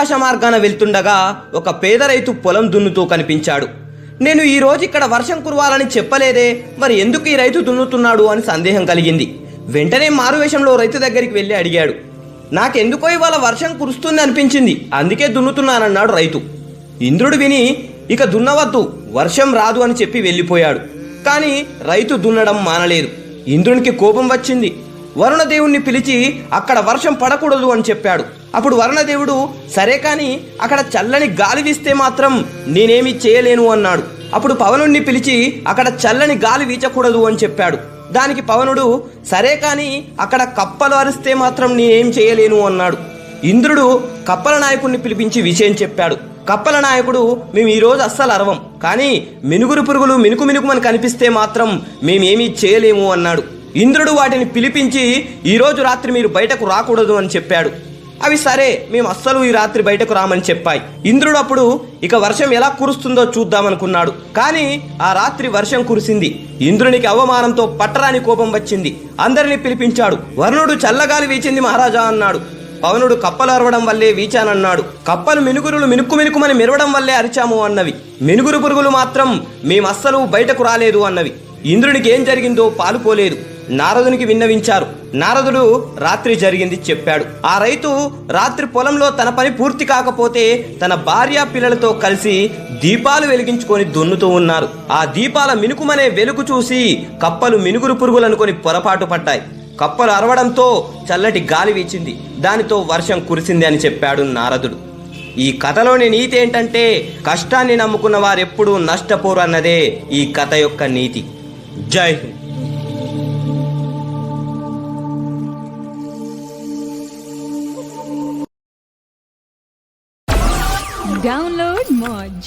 ఆకాశ మార్గాన వెళ్తుండగా ఒక పేద రైతు పొలం దున్నుతూ కనిపించాడు. నేను ఈరోజు ఇక్కడ వర్షం కురవాలని చెప్పలేదే, మరి ఎందుకు ఈ రైతు దున్నుతున్నాడు అని సందేహం కలిగింది. వెంటనే మారువేషంలో రైతు దగ్గరికి వెళ్ళి అడిగాడు. నాకెందుకో ఇవాళ వర్షం కురుస్తుంది అనిపించింది, అందుకే దున్నుతున్నానన్నాడు రైతు. ఇంద్రుడు విని ఇక దున్నవద్దు, వర్షం రాదు అని చెప్పి వెళ్ళిపోయాడు. కానీ రైతు దున్నడం మానలేదు. ఇంద్రునికి కోపం వచ్చింది. వరుణదేవుణ్ణి పిలిచి అక్కడ వర్షం పడకూడదు అని చెప్పాడు. అప్పుడు వరుణదేవుడు సరే కానీ అక్కడ చల్లని గాలి వీస్తే మాత్రం నేనేమి చేయలేను అన్నాడు. అప్పుడు పవనుణ్ణి పిలిచి అక్కడ చల్లని గాలి వీచకూడదు అని చెప్పాడు. దానికి పవనుడు సరే కానీ అక్కడ కప్పలు అరిస్తే మాత్రం నేనేం చేయలేను అన్నాడు. ఇంద్రుడు కప్పల నాయకుడిని పిలిపించి విషయం చెప్పాడు. కప్పల నాయకుడు మేము ఈరోజు అస్సలు అరవం, కానీ మినుగురు పురుగులు మినుకు మినుకుమని కనిపిస్తే మాత్రం మేమేమీ చేయలేము అన్నాడు. ఇంద్రుడు వాటిని పిలిపించి ఈరోజు రాత్రి మీరు బయటకు రాకూడదు అని చెప్పాడు. అవి సరే మేము అస్సలు ఈ రాత్రి బయటకు రామని చెప్పాయి. ఇంద్రుడు అప్పుడు ఇక వర్షం ఎలా కురుస్తుందో చూద్దామనుకున్నాడు. కానీ ఆ రాత్రి వర్షం కురిసింది. ఇంద్రునికి అవమానంతో పట్టరాని కోపం వచ్చింది. అందరినీ పిలిపించాడు. వరుణుడు చల్లగాలి వీచింది మహారాజా అన్నాడు. పవనుడు కప్పలు అరవడం వల్లే వీచానన్నాడు. కప్పలు మినుగురులు మినుక్కు మినుకుమని మెరవడం వల్లే అరిచాము అన్నవి. మినుగురు పురుగులు మాత్రం మేమస్సలు బయటకు రాలేదు అన్నవి. ఇంద్రునికి ఏం జరిగిందో పాలుపోలేదు. నారదునికి విన్నవించారు. నారదుడు రాత్రి జరిగింది చెప్పాడు. ఆ రైతు రాత్రి పొలంలో తన పని పూర్తి కాకపోతే తన భార్య పిల్లలతో కలిసి దీపాలు వెలిగించుకొని దున్నుతూ ఉన్నారు. ఆ దీపాల మినుకుమనే వెలుగు చూసి కప్పలు మినుగురు పురుగులనుకొని పొరపాటు పడ్డాయి. కప్పలు అరవడంతో చల్లటి గాలి వీచింది. దానితో వర్షం కురిసింది అని చెప్పాడు నారదుడు. ఈ కథలోని నీతి ఏంటంటే కష్టాన్ని నమ్ముకున్న వారెప్పుడూ నష్టపోరు అన్నదే ఈ కథ యొక్క నీతి. జై హింద్. Download Moj.